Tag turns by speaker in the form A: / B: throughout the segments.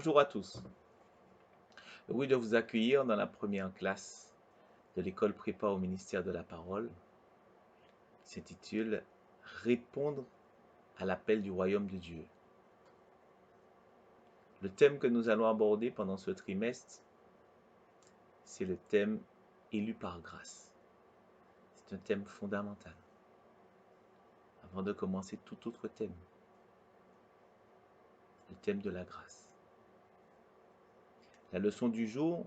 A: Bonjour à tous. Heureux de vous accueillir dans la première classe de l'école prépa au ministère de la parole qui s'intitule Répondre à l'appel du royaume de Dieu. Le thème que nous allons aborder pendant ce trimestre, c'est le thème élu par grâce. C'est un thème fondamental. Avant de commencer tout autre thème, le thème de la grâce. La leçon du jour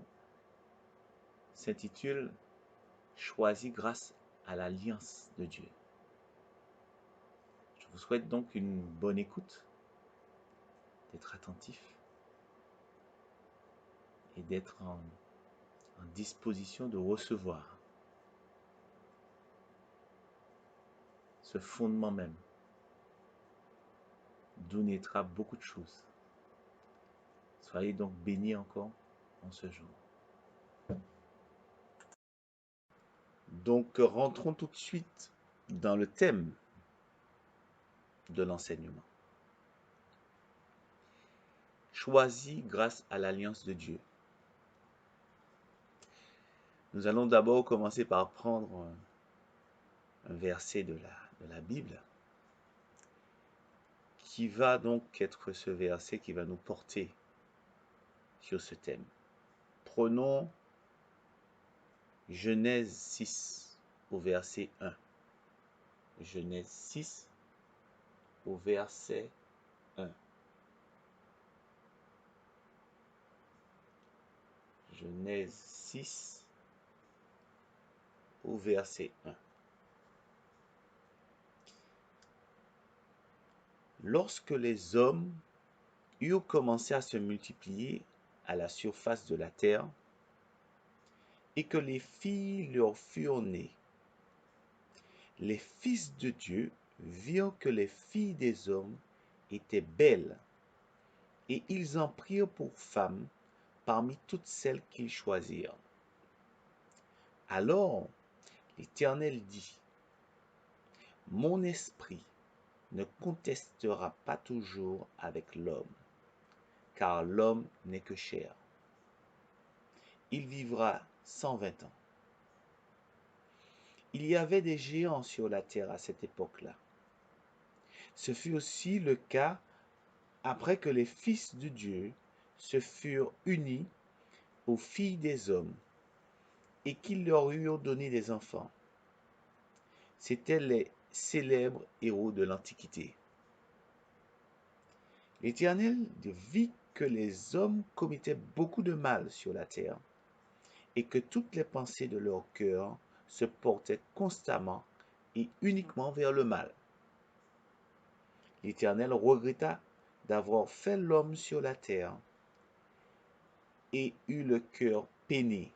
A: s'intitule Choisi grâce à l'alliance de Dieu. Je vous souhaite donc une bonne écoute, d'être attentif et d'être en disposition de recevoir ce fondement même d'où naîtra beaucoup de choses. Soyez donc bénis encore en ce jour. Donc rentrons tout de suite dans le thème de l'enseignement. Choisi grâce à l'alliance de Dieu. Nous allons d'abord commencer par prendre un verset de la Bible qui va donc être ce verset qui va nous porter sur ce thème. Prenons Genèse 6 au verset 1. Genèse 6 au verset 1. Genèse 6 au verset 1. Lorsque les hommes eurent commencé à se multiplier à la surface de la terre, et que les filles leur furent nées, les fils de Dieu virent que les filles des hommes étaient belles, et ils en prirent pour femmes parmi toutes celles qu'ils choisirent. Alors l'Éternel dit: Mon esprit ne contestera pas toujours avec l'homme, car l'homme n'est que chair. Il vivra 120 ans. Il y avait des géants sur la terre à cette époque-là. Ce fut aussi le cas après que les fils de Dieu se furent unis aux filles des hommes et qu'ils leur eurent donné des enfants. C'étaient les célèbres héros de l'Antiquité. L'Éternel vit que les hommes commettaient beaucoup de mal sur la terre et que toutes les pensées de leur cœur se portaient constamment et uniquement vers le mal. L'Éternel regretta d'avoir fait l'homme sur la terre et eut le cœur peiné.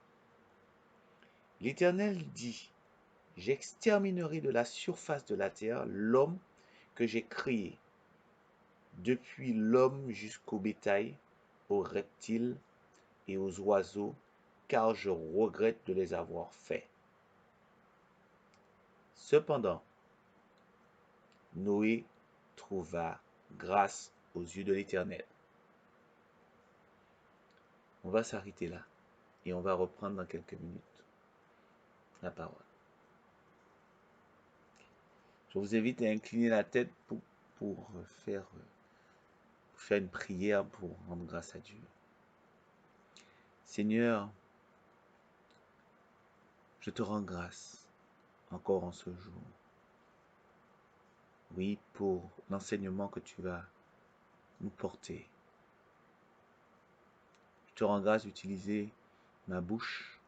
A: L'Éternel dit: J'exterminerai de la surface de la terre l'homme que j'ai créé, depuis l'homme jusqu'au bétail, aux reptiles et aux oiseaux, car je regrette de les avoir faits. Cependant, Noé trouva grâce aux yeux de l'Éternel. On va s'arrêter là et on va reprendre dans quelques minutes la parole. Je vous invite à incliner la tête pour faire une prière pour rendre grâce à Dieu. Seigneur, je te rends grâce encore en ce jour. Oui, pour l'enseignement que tu vas nous porter. Je te rends grâce d'utiliser ma bouche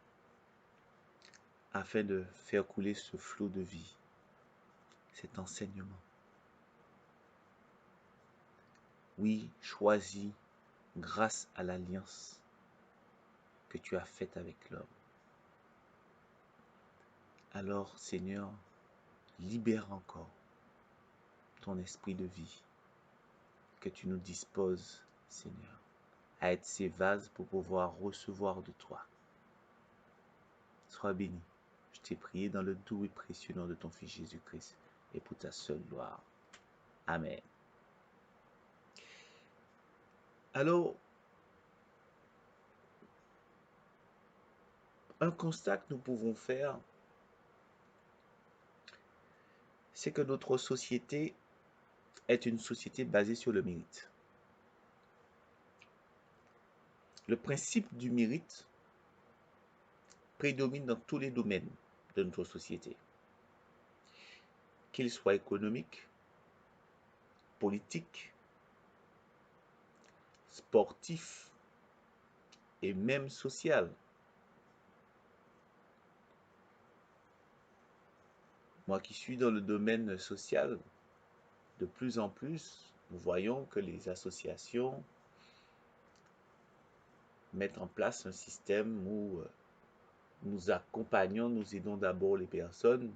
A: afin de faire couler ce flot de vie, cet enseignement. Oui, choisi grâce à l'alliance que tu as faite avec l'homme. Alors, Seigneur, libère encore ton esprit de vie, que tu nous disposes, Seigneur, à être ces vases pour pouvoir recevoir de toi. Sois béni. Je t'ai prié dans le doux et précieux nom de ton Fils Jésus-Christ et pour ta seule gloire. Amen. Alors, Un constat que nous pouvons faire, c'est que notre société est une société basée sur le mérite. Le principe du mérite prédomine dans tous les domaines de notre société, qu'il soit économique, politique, sportif et même social. Moi qui suis dans le domaine social, de plus en plus, nous voyons que les associations mettent en place un système où nous accompagnons, nous aidons d'abord les personnes,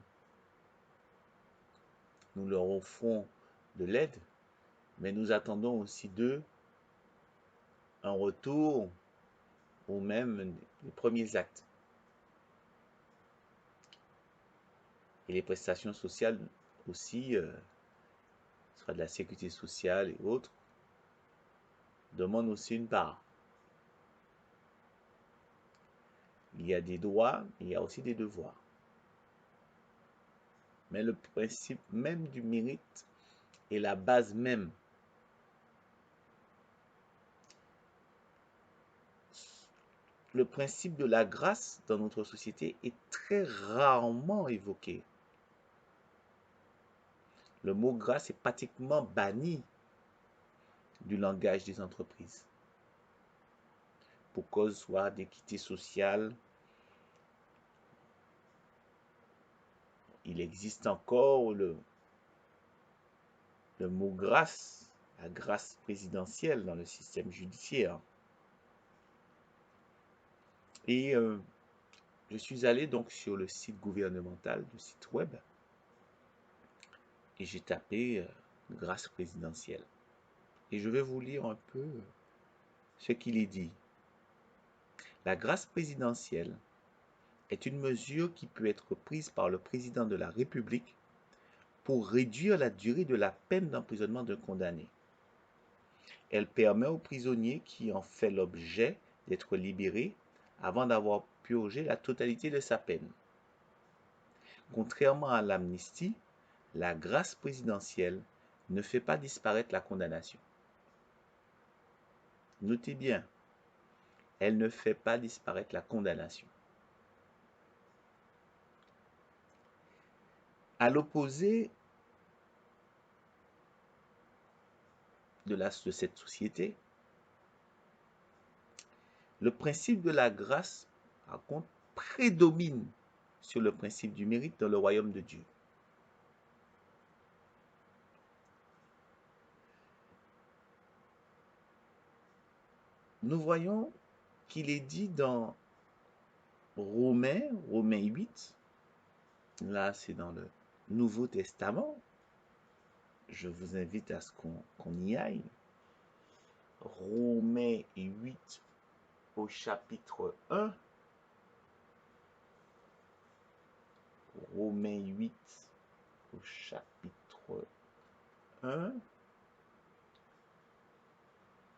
A: nous leur offrons de l'aide, mais nous attendons aussi d'eux un retour ou même les premiers actes. Et les prestations sociales aussi, ce sera de la sécurité sociale et autres, demandent aussi une part. Il y a des droits, il y a aussi des devoirs. Mais le principe même du mérite est la base même. Le principe de la grâce dans notre société est très rarement évoqué. Le mot grâce est pratiquement banni du langage des entreprises. Pour cause soit d'équité sociale, il existe encore le mot grâce, la grâce présidentielle dans le système judiciaire. Et je suis allé donc sur le site gouvernemental, le site web, et j'ai tapé grâce présidentielle. Et je vais vous lire un peu ce qu'il est dit. La grâce présidentielle est une mesure qui peut être prise par le président de la République pour réduire la durée de la peine d'emprisonnement d'un condamné. Elle permet au prisonnier qui en fait l'objet d'être libéré avant d'avoir purgé la totalité de sa peine. Contrairement à l'amnistie, la grâce présidentielle ne fait pas disparaître la condamnation. Notez bien, elle ne fait pas disparaître la condamnation. À l'opposé de cette société, le principe de la grâce, par contre, prédomine sur le principe du mérite dans le royaume de Dieu. Nous voyons qu'il est dit dans Romains 8, là c'est dans le Nouveau Testament, je vous invite à ce qu'on y aille. Romains 8 au chapitre 1. Romains 8 au chapitre 1.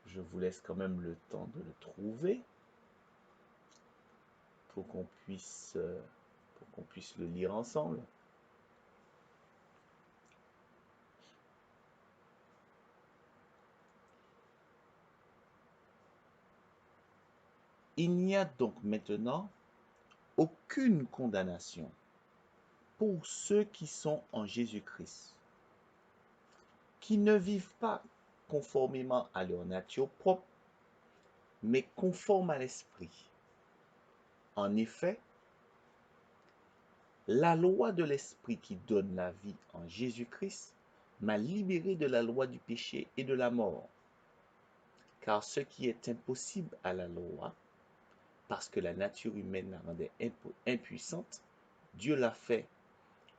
A: Je vous laisse quand même le temps de le trouver pour qu'on puisse le lire ensemble. Il n'y a donc maintenant aucune condamnation pour ceux qui sont en Jésus-Christ, qui ne vivent pas conformément à leur nature propre, mais conforme à l'Esprit. En effet, la loi de l'Esprit qui donne la vie en Jésus-Christ m'a libéré de la loi du péché et de la mort. Car ce qui est impossible à la loi, parce que la nature humaine la rendait impuissante, Dieu l'a fait.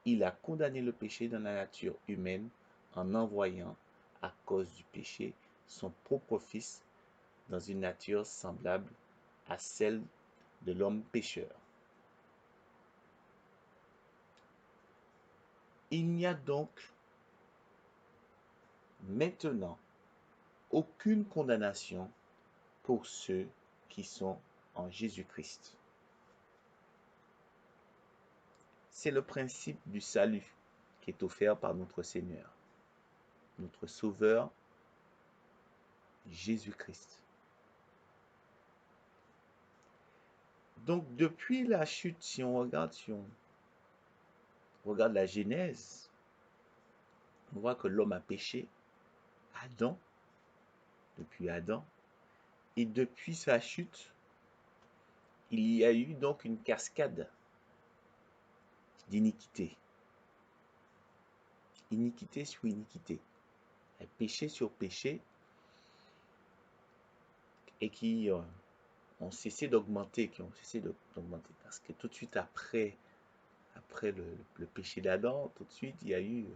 A: Il a condamné le péché dans la nature humaine en envoyant, à cause du péché, son propre Fils dans une nature semblable à celle de l'homme pécheur. Il n'y a donc maintenant aucune condamnation pour ceux qui sont en Jésus-Christ. C'est le principe du salut qui est offert par notre Seigneur, notre Sauveur, Jésus-Christ. Donc, depuis la chute, si on regarde la Genèse, on voit que l'homme a péché, Adam, depuis Adam, et depuis sa chute, il y a eu donc une cascade d'iniquité. Iniquité sur iniquité. Péché sur péché, et qui ont cessé d'augmenter, Parce que tout de suite après le péché d'Adam, tout de suite, il y a eu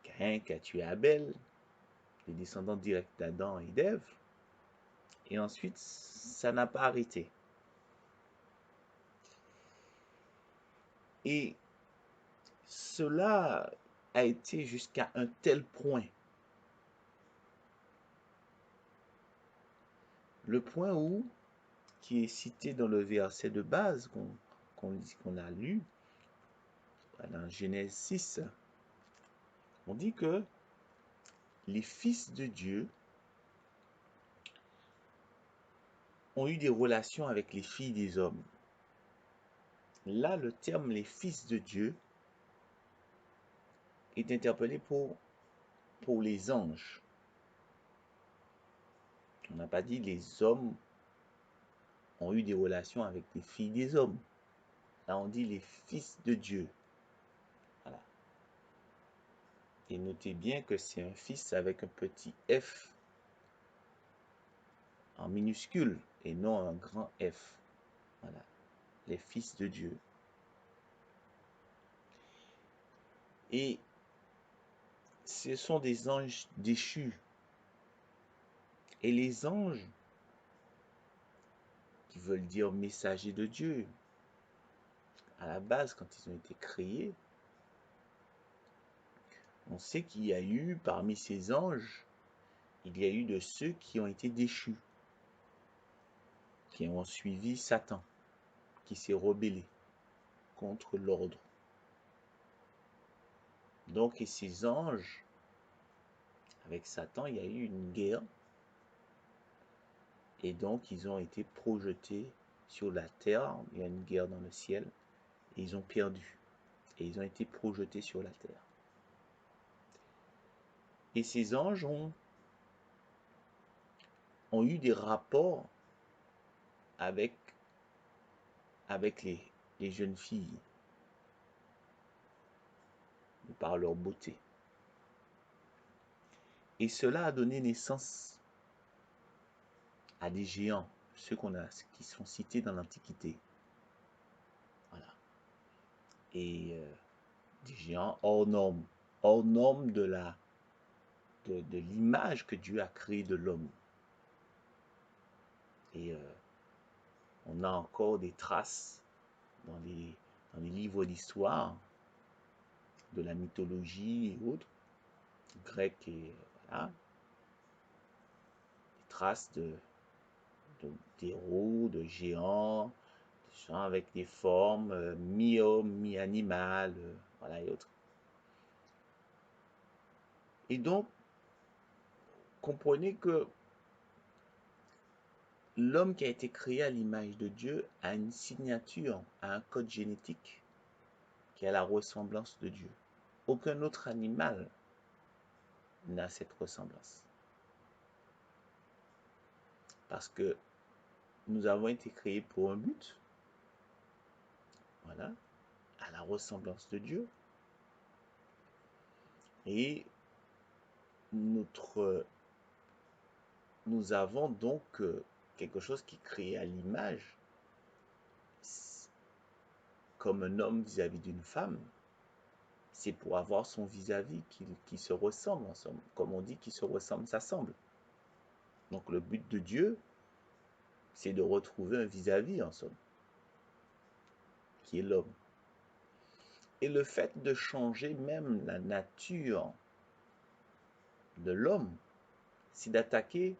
A: Caïn qui a tué Abel, les descendants directs d'Adam et d'Ève. Et ensuite, ça n'a pas arrêté. Et cela a été jusqu'à un tel point. Le point où, qui est cité dans le verset de base qu'on a lu, dans Genèse 6, on dit que les fils de Dieu ont eu des relations avec les filles des hommes. Là, le terme les fils de Dieu est interpellé pour les anges. On n'a pas dit les hommes ont eu des relations avec les filles des hommes. Là, on dit les fils de Dieu. Voilà. Et notez bien que c'est un fils avec un petit F en minuscule et non un grand F. Voilà. Les fils de Dieu. Et ce sont des anges déchus. Et les anges, qui veulent dire messagers de Dieu, à la base, quand ils ont été créés, on sait qu'il y a eu, parmi ces anges, il y a eu de ceux qui ont été déchus, qui ont suivi Satan, qui s'est rebellé contre l'ordre. Donc, et ces anges, avec Satan, il y a eu une guerre, et donc ils ont été projetés sur la terre, il y a une guerre dans le ciel, et ils ont perdu, et ils ont été projetés sur la terre. Et ces anges ont eu des rapports avec les jeunes filles, par leur beauté. Et cela a donné naissance à des géants, ceux qui sont cités dans l'Antiquité. Voilà. Et des géants hors normes de l'image que Dieu a créée de l'homme. Et on a encore des traces dans les livres d'histoire, de la mythologie et autres, grecques et voilà, des traces d'héros, de géants, des gens avec des formes mi-homme, mi-animal, voilà et autres. Et donc, comprenez que l'homme qui a été créé à l'image de Dieu a une signature, a un code génétique qui a la ressemblance de Dieu. Aucun autre animal n'a cette ressemblance. Parce que nous avons été créés pour un but, voilà, à la ressemblance de Dieu. Et nous avons donc quelque chose qui est créé à l'image, comme un homme vis-à-vis d'une femme. C'est pour avoir son vis-à-vis qui se ressemble, en somme. Comme on dit, qui se ressemble, s'assemble. Donc le but de Dieu, c'est de retrouver un vis-à-vis, en somme, qui est l'homme. Et le fait de changer même la nature de l'homme, c'est d'attaquer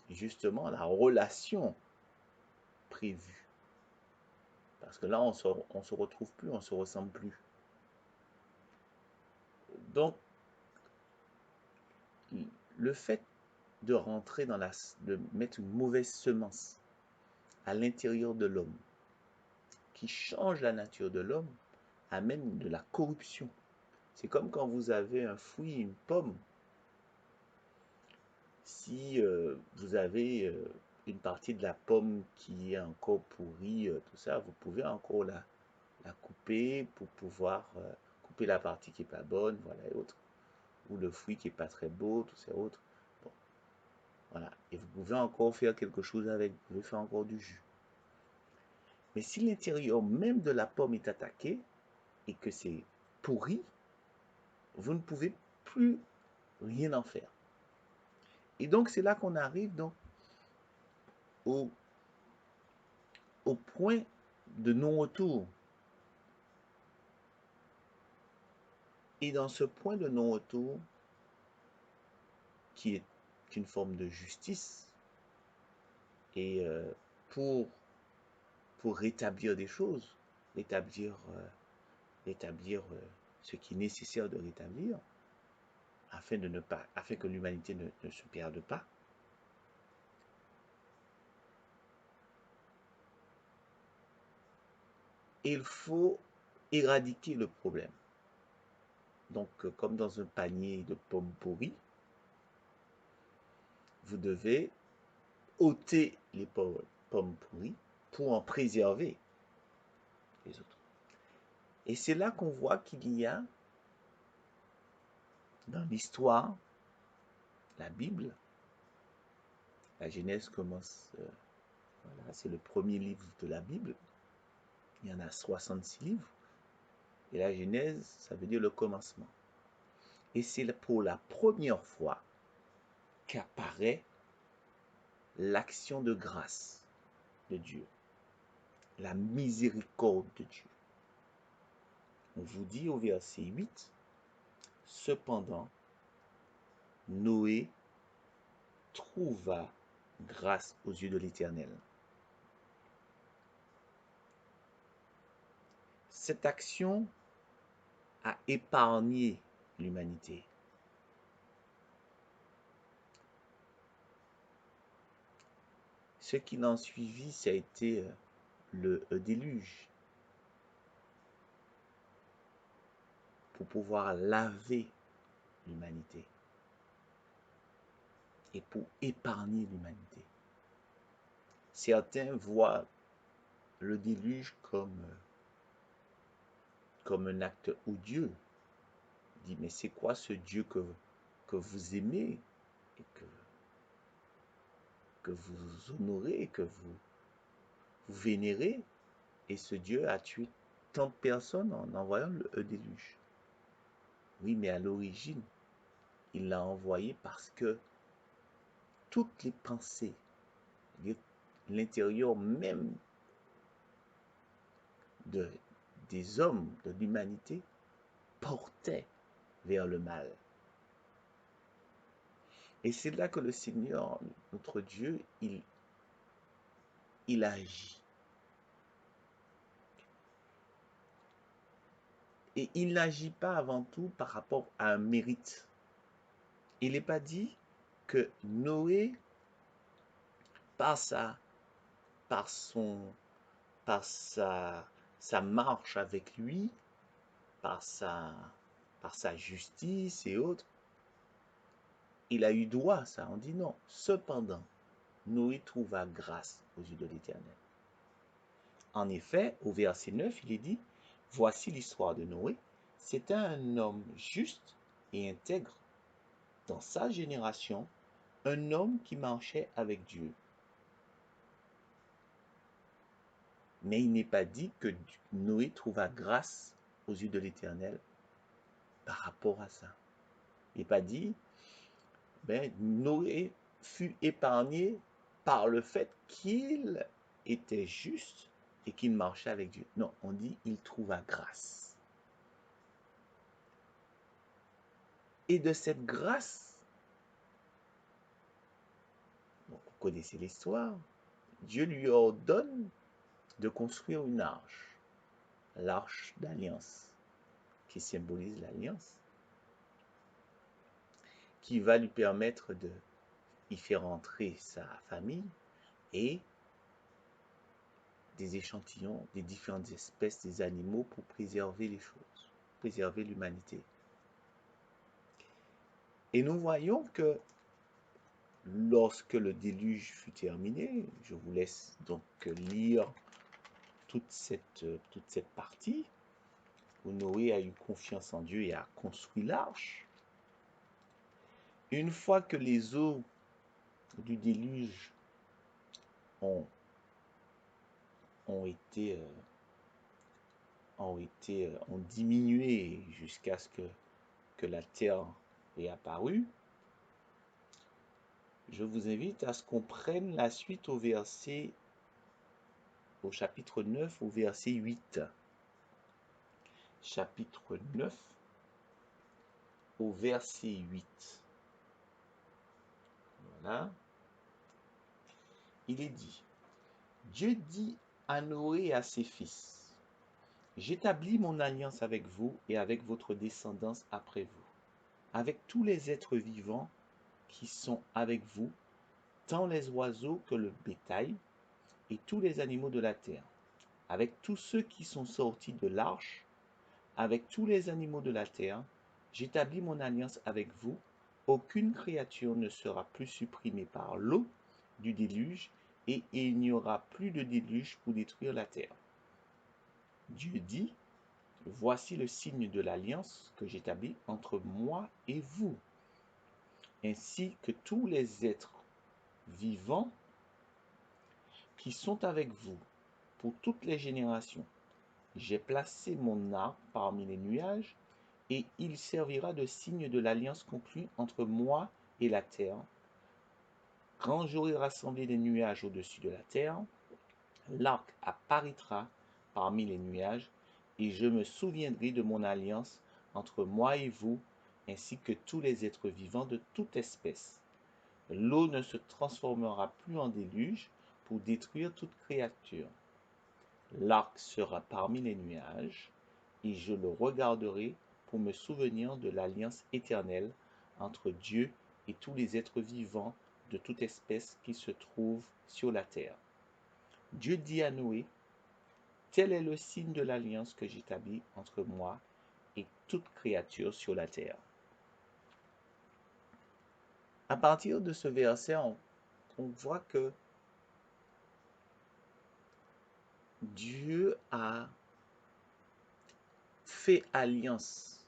A: justement la relation prévue Parce que là, on se retrouve plus, on se ressemble plus. Donc, le fait de rentrer de mettre une mauvaise semence à l'intérieur de l'homme, qui change la nature de l'homme, amène de la corruption. C'est comme quand vous avez un fruit, une pomme. Si vous avez une partie de la pomme qui est encore pourrie, tout ça, vous pouvez encore la couper pour pouvoir couper la partie qui n'est pas bonne, voilà, et autres. Ou le fruit qui n'est pas très beau, tout ça, autres. Bon, voilà. Et vous pouvez encore faire quelque chose avec, vous pouvez faire encore du jus. Mais si l'intérieur même de la pomme est attaqué et que c'est pourri, vous ne pouvez plus rien en faire. Et donc, c'est là qu'on arrive donc au, au point de non-retour. Et dans ce point de non-retour, qui est une forme de justice, et pour, pour rétablir des choses, rétablir ce qui est nécessaire de rétablir, afin que l'humanité ne se perde pas, il faut éradiquer le problème. Donc, comme dans un panier de pommes pourries, vous devez ôter les pommes pourries pour en préserver les autres. Et c'est là qu'on voit qu'il y a, dans l'histoire, la Bible, la Genèse commence, voilà, c'est le premier livre de la Bible. Il y en a 66 livres. Et la Genèse, ça veut dire le commencement. Et c'est pour la première fois qu'apparaît l'action de grâce de Dieu, la miséricorde de Dieu. On vous dit au verset 8, cependant, Noé trouva grâce aux yeux de l'Éternel. Cette action a épargné l'humanité. Ce qui l'en suivit, ça a été le déluge, pour pouvoir laver l'humanité et pour épargner l'humanité. Certains voient le déluge comme un acte odieux. Ils disent, mais c'est quoi ce Dieu que vous aimez et que vous honorez, que vous vénérez, et ce Dieu a tué tant de personnes en envoyant le déluge. Oui, mais à l'origine, il l'a envoyé parce que toutes les pensées, l'intérieur même des hommes, de l'humanité, portaient vers le mal. Et c'est là que le Seigneur, notre Dieu, il agit. Et il n'agit pas avant tout par rapport à un mérite. Il n'est pas dit que Noé, par sa marche avec lui, par sa justice et autres, il a eu droit à ça. On dit non. Cependant, Noé trouva grâce aux yeux de l'Éternel. En effet, au verset 9, il est dit, voici l'histoire de Noé. C'était un homme juste et intègre dans sa génération, un homme qui marchait avec Dieu. Mais il n'est pas dit que Noé trouva grâce aux yeux de l'Éternel par rapport à ça. Il n'est pas dit, Noé fut épargné par le fait qu'il était juste et qu'il marchait avec Dieu. Non, on dit il trouva grâce. Et de cette grâce, vous connaissez l'histoire, Dieu lui ordonne de construire une arche, l'arche d'alliance, qui symbolise l'alliance, qui va lui permettre de y faire entrer sa famille et des échantillons des différentes espèces des animaux pour préserver les choses, préserver l'humanité. Et nous voyons que lorsque le déluge fut terminé, je vous laisse donc lire toute cette partie, où Noé a eu confiance en Dieu et a construit l'arche. Une fois que les eaux du déluge ont diminué jusqu'à ce que la terre est apparue, je vous invite à ce qu'on prenne la suite au chapitre 9, au verset 8. Chapitre 9, au verset 8. Voilà. Il est dit, Dieu dit à Noé et à ses fils, j'établis mon alliance avec vous et avec votre descendance après vous, avec tous les êtres vivants qui sont avec vous, tant les oiseaux que le bétail et tous les animaux de la terre, avec tous ceux qui sont sortis de l'arche, avec tous les animaux de la terre, j'établis mon alliance avec vous, aucune créature ne sera plus supprimée par l'eau du déluge, et il n'y aura plus de déluge pour détruire la terre. Dieu dit, voici le signe de l'alliance que j'établis entre moi et vous, ainsi que tous les êtres vivants qui sont avec vous pour toutes les générations. J'ai placé mon arc parmi les nuages, et il servira de signe de l'alliance conclue entre moi et la terre. Quand j'aurai rassemblé les nuages au-dessus de la terre, l'arc apparaîtra parmi les nuages, et je me souviendrai de mon alliance entre moi et vous, ainsi que tous les êtres vivants de toute espèce. L'eau ne se transformera plus en déluge pour détruire toute créature. L'arc sera parmi les nuages, et je le regarderai pour me souvenir de l'alliance éternelle entre Dieu et tous les êtres vivants de toute espèce qui se trouvent sur la terre. Dieu dit à Noé, tel est le signe de l'alliance que j'établis entre moi et toute créature sur la terre. À partir de ce verset, on voit que Dieu a fait alliance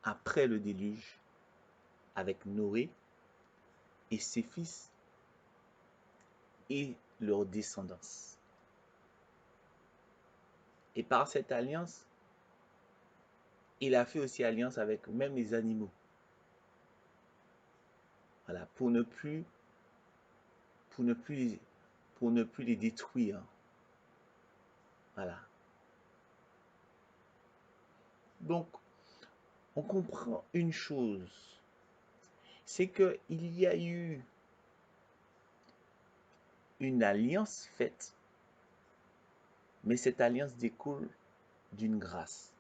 A: après le déluge avec Noé et ses fils et leur descendance. Et par cette alliance, il a fait aussi alliance avec même les animaux. Voilà, pour ne plus les détruire. Voilà. Donc, on comprend une chose, c'est qu'il y a eu une alliance faite, mais cette alliance découle d'une grâce.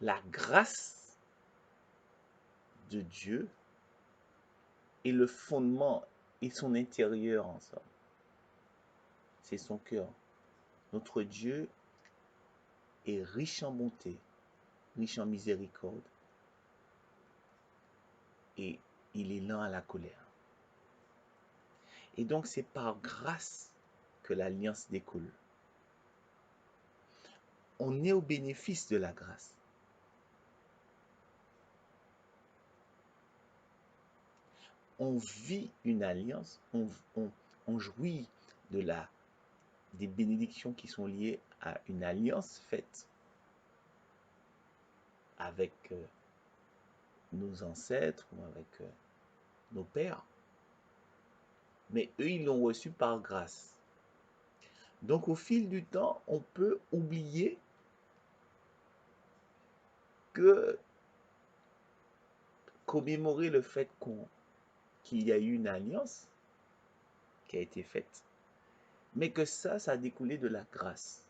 A: La grâce de Dieu est le fondement et son intérieur ensemble. C'est son cœur. Notre Dieu est riche en bonté, riche en miséricorde, et il est lent à la colère. Et donc c'est par grâce que l'alliance découle. On est au bénéfice de la grâce. On vit une alliance, on jouit des bénédictions qui sont liées à une alliance faite avec nos ancêtres ou avec nos pères. Mais eux, ils l'ont reçu par grâce. Donc au fil du temps, on peut oublier que commémorer le fait qu'on qu'il y a eu une alliance qui a été faite, mais que ça a découlé de la grâce.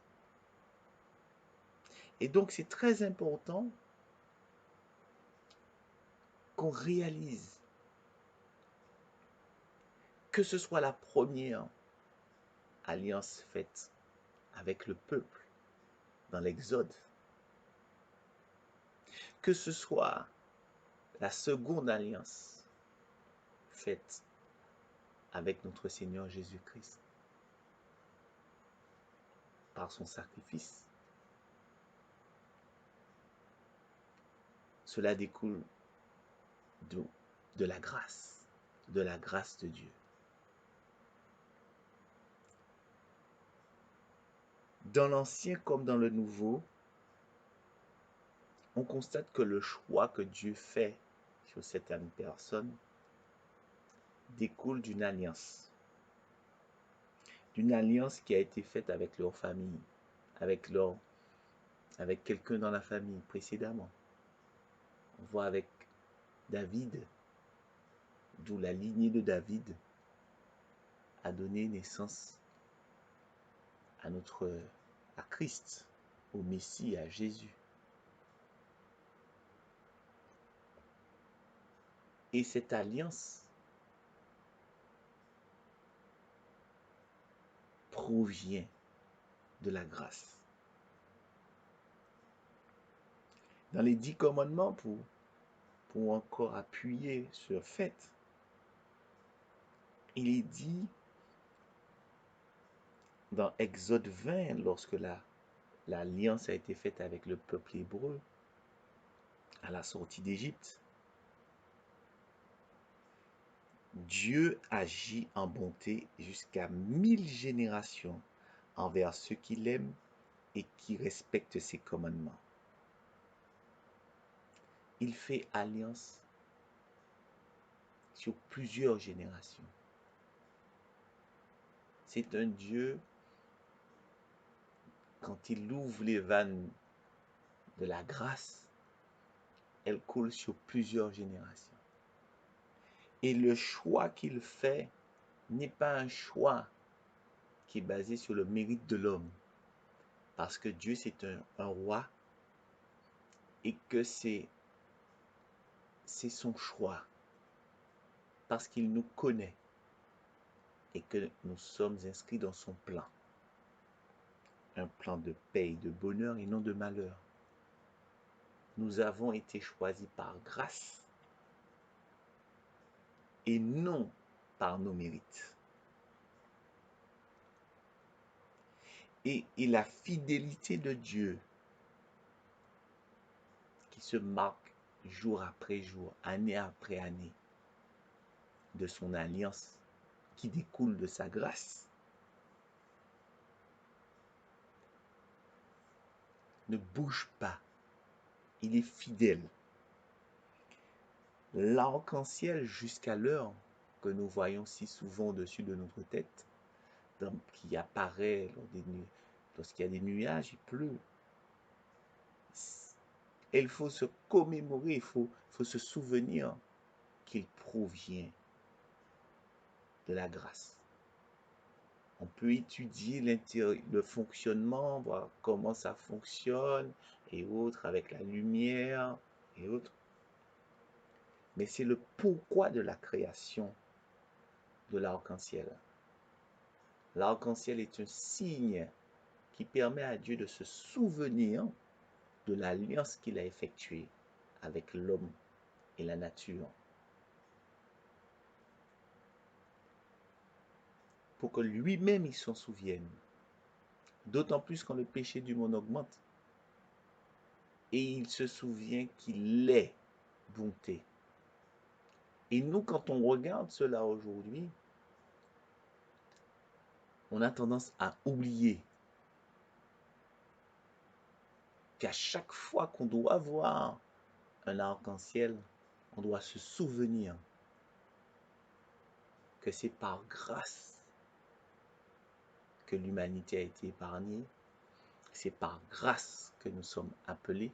A: Et donc, c'est très important qu'on réalise que ce soit la première alliance faite avec le peuple dans l'Exode, que ce soit la seconde alliance faite avec notre Seigneur Jésus-Christ par son sacrifice. Cela découle de la grâce de Dieu. Dans l'Ancien comme dans le Nouveau, on constate que le choix que Dieu fait sur certaines personnes découle d'une alliance qui a été faite avec leur famille, avec quelqu'un dans la famille précédemment. On voit avec David, d'où la lignée de David a donné naissance à Christ, au Messie, à Jésus. Et cette alliance provient de la grâce. Dans les 10 commandements, pour encore appuyer ce fait, il est dit dans Exode 20, lorsque l'alliance a été faite avec le peuple hébreu à la sortie d'Égypte, Dieu agit en bonté jusqu'à 1000 générations envers ceux qui l'aiment et qui respectent ses commandements. Il fait alliance sur plusieurs générations. C'est un Dieu, quand il ouvre les vannes de la grâce, elle coule sur plusieurs générations. Et le choix qu'il fait n'est pas un choix qui est basé sur le mérite de l'homme. Parce que Dieu, c'est un roi et que c'est son choix. Parce qu'il nous connaît et que nous sommes inscrits dans son plan. Un plan de paix et de bonheur et non de malheur. Nous avons été choisis par grâce et non par nos mérites. Et la fidélité de Dieu qui se marque jour après jour, année après année, de son alliance qui découle de sa grâce, ne bouge pas. Il est fidèle. L'arc-en-ciel jusqu'à l'heure que nous voyons si souvent au-dessus de notre tête, qui apparaît lorsqu'il y a des nuages, il pleut. Et il faut se commémorer, il faut se souvenir qu'il provient de la grâce. On peut étudier le fonctionnement, voir comment ça fonctionne et autres, avec la lumière et autres. Mais c'est le pourquoi de la création de l'arc-en-ciel. L'arc-en-ciel est un signe qui permet à Dieu de se souvenir de l'alliance qu'il a effectuée avec l'homme et la nature. Pour que lui-même il s'en souvienne. D'autant plus quand le péché du monde augmente. Et il se souvient qu'il est bonté. Et nous, quand on regarde cela aujourd'hui, on a tendance à oublier qu'à chaque fois qu'on doit voir un arc-en-ciel, on doit se souvenir que c'est par grâce que l'humanité a été épargnée, c'est par grâce que nous sommes appelés,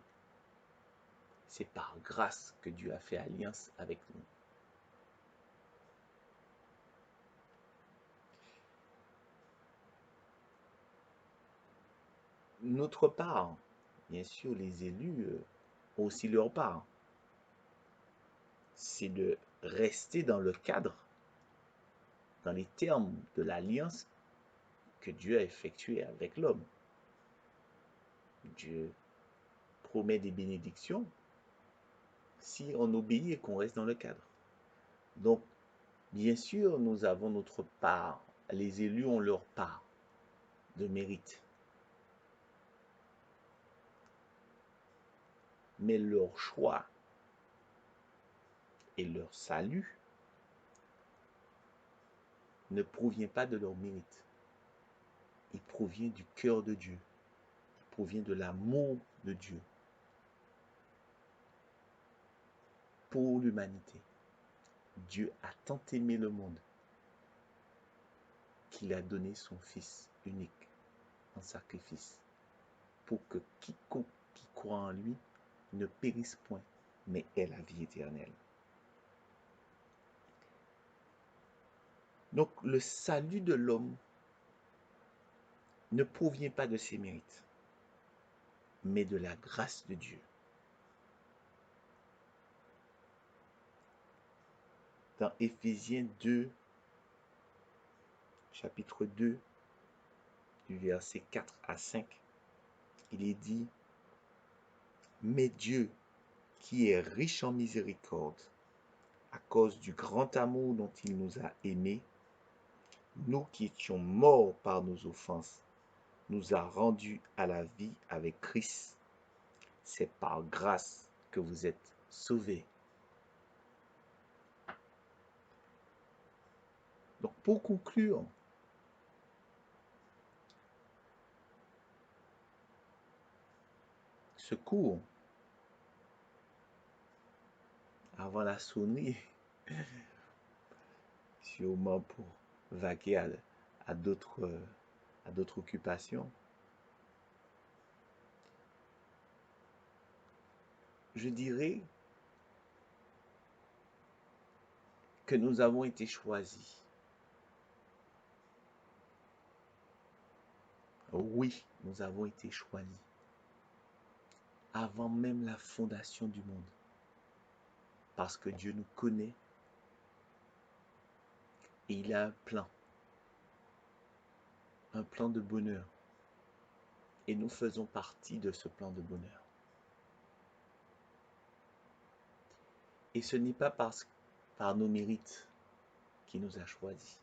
A: c'est par grâce que Dieu a fait alliance avec nous. notre part, bien sûr, les élus ont aussi leur part. C'est de rester dans le cadre, dans les termes de l'alliance que Dieu a effectuée avec l'homme. Dieu promet des bénédictions si on obéit et qu'on reste dans le cadre. Donc, bien sûr, nous avons notre part. Les élus ont leur part de mérite. Mais leur choix et leur salut ne provient pas de leur mérite. Il provient du cœur de Dieu. Il provient de l'amour de Dieu pour l'humanité. Dieu a tant aimé le monde qu'il a donné son Fils unique en sacrifice pour que quiconque qui croit en lui ne périsse point, mais ait la vie éternelle. Donc le salut de l'homme ne provient pas de ses mérites, mais de la grâce de Dieu. Dans Éphésiens 2, chapitre 2, du verset 4 à 5, il est dit: Mais Dieu, qui est riche en miséricorde, à cause du grand amour dont il nous a aimés, nous qui étions morts par nos offenses, nous a rendus à la vie avec Christ. C'est par grâce que vous êtes sauvés. Donc pour conclure, ce cours, avant la sonnerie, sûrement pour vaquer à d'autres occupations, je dirais que nous avons été choisis. Oui, nous avons été choisis avant même la fondation du monde. Parce que Dieu nous connaît et il a un plan de bonheur. Et nous faisons partie de ce plan de bonheur. Et ce n'est pas par nos mérites qu'il nous a choisis.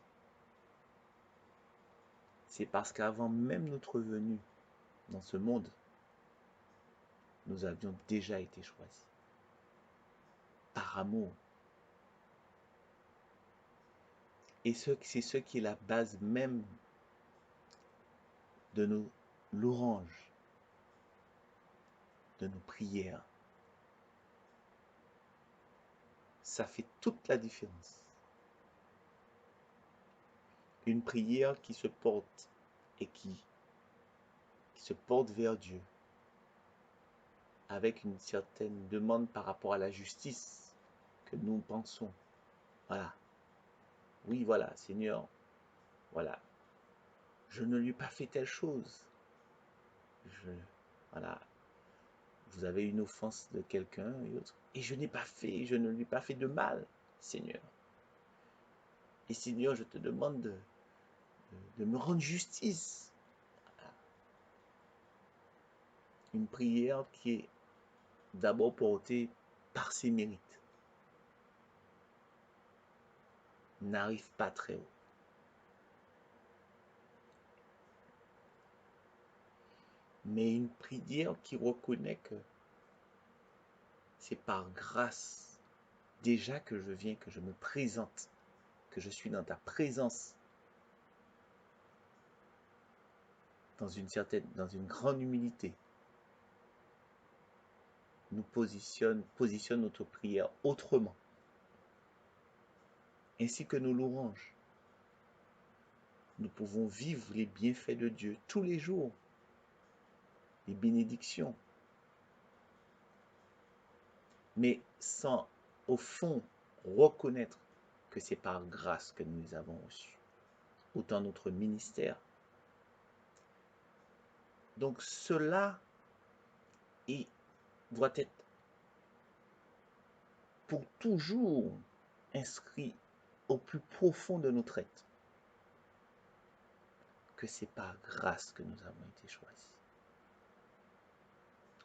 A: C'est parce qu'avant même notre venue dans ce monde, nous avions déjà été choisis. Par amour. Et c'est ce qui est la base même de nos louanges, de nos prières. Ça fait toute la différence. Une prière qui se porte et qui se porte vers Dieu avec une certaine demande par rapport à la justice que nous pensons. Voilà. Oui, voilà, Seigneur, voilà. Je ne lui ai pas fait telle chose. Voilà. Vous avez une offense de quelqu'un et je n'ai pas fait, je ne lui ai pas fait de mal, Seigneur. Et Seigneur, je te demande de me rendre justice. Voilà. Une prière qui est d'abord portée par ses mérites. N'arrive pas très haut. Mais une prière qui reconnaît que c'est par grâce déjà que je viens, que je me présente, que je suis dans ta présence, dans une grande humilité, nous positionne notre prière autrement, ainsi que nos louanges. Nous pouvons vivre les bienfaits de Dieu tous les jours, les bénédictions, mais sans, au fond, reconnaître que c'est par grâce que nous les avons reçus. Autant notre ministère, Donc cela doit être pour toujours inscrit au plus profond de notre être que c'est par grâce que nous avons été choisis.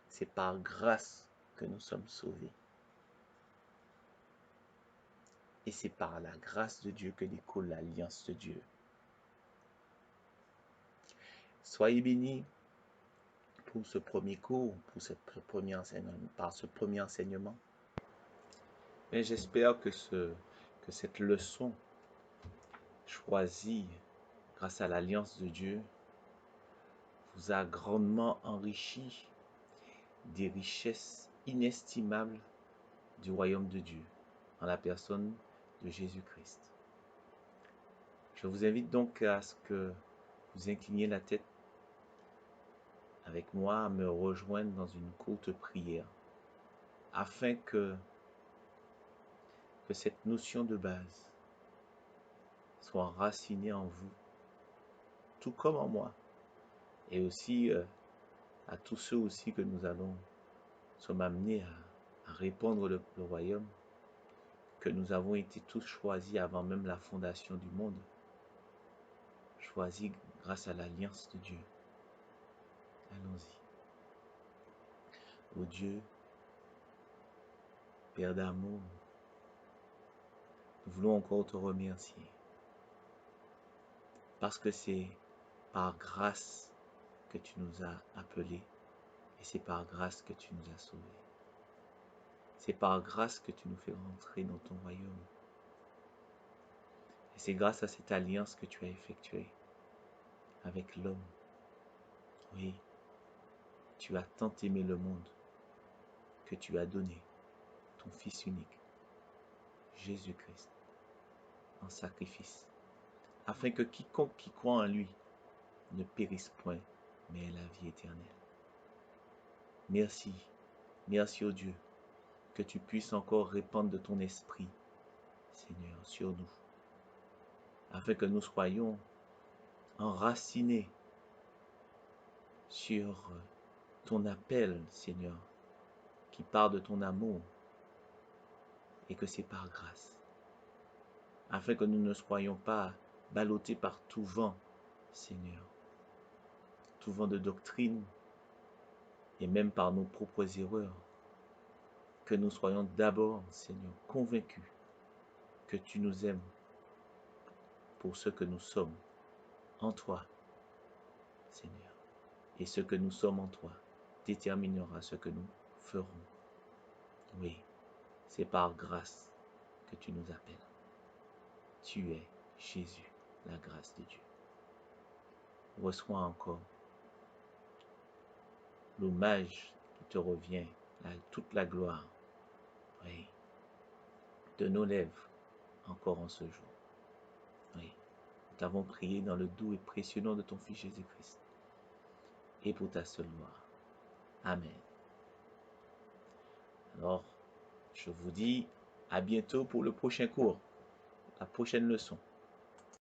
A: C'est par grâce que nous sommes sauvés. Et c'est par la grâce de Dieu que découle l'alliance de Dieu. Soyez bénis pour ce premier cours, pour ce premier enseignement. Mais j'espère que cette leçon choisie grâce à l'alliance de Dieu vous a grandement enrichi des richesses inestimables du royaume de Dieu en la personne de Jésus-Christ. Je vous invite donc à ce que vous incliniez la tête avec moi, à me rejoindre dans une courte prière afin que cette notion de base soit enracinée en vous, tout comme en moi, et aussi à tous ceux aussi que nous sommes amenés à répandre le royaume, que nous avons été tous choisis avant même la fondation du monde, choisis grâce à l'alliance de Dieu. Allons-y. Ô Dieu, Père d'amour, nous voulons encore te remercier parce que c'est par grâce que tu nous as appelés et c'est par grâce que tu nous as sauvés. C'est par grâce que tu nous fais rentrer dans ton royaume. Et c'est grâce à cette alliance que tu as effectuée avec l'homme. Oui, tu as tant aimé le monde que tu as donné ton Fils unique, Jésus-Christ, en sacrifice, afin que quiconque qui croit en lui ne périsse point, mais ait la vie éternelle. Merci, merci ô Dieu, que tu puisses encore répandre de ton esprit, Seigneur, sur nous, afin que nous soyons enracinés sur ton appel, Seigneur, qui part de ton amour, et que c'est par grâce, afin que nous ne soyons pas ballottés par tout vent, Seigneur, tout vent de doctrine, et même par nos propres erreurs, que nous soyons d'abord, Seigneur, convaincus que tu nous aimes pour ce que nous sommes en toi, Seigneur. Et ce que nous sommes en toi déterminera ce que nous ferons. Oui, c'est par grâce que tu nous appelles. Tu es Jésus, la grâce de Dieu. Reçois encore l'hommage qui te revient, toute la gloire, oui, de nos lèvres encore en ce jour. Oui, nous t'avons prié dans le doux et précieux nom de ton Fils Jésus-Christ et pour ta seule gloire. Amen. Alors, je vous dis à bientôt pour le prochain cours, la prochaine leçon.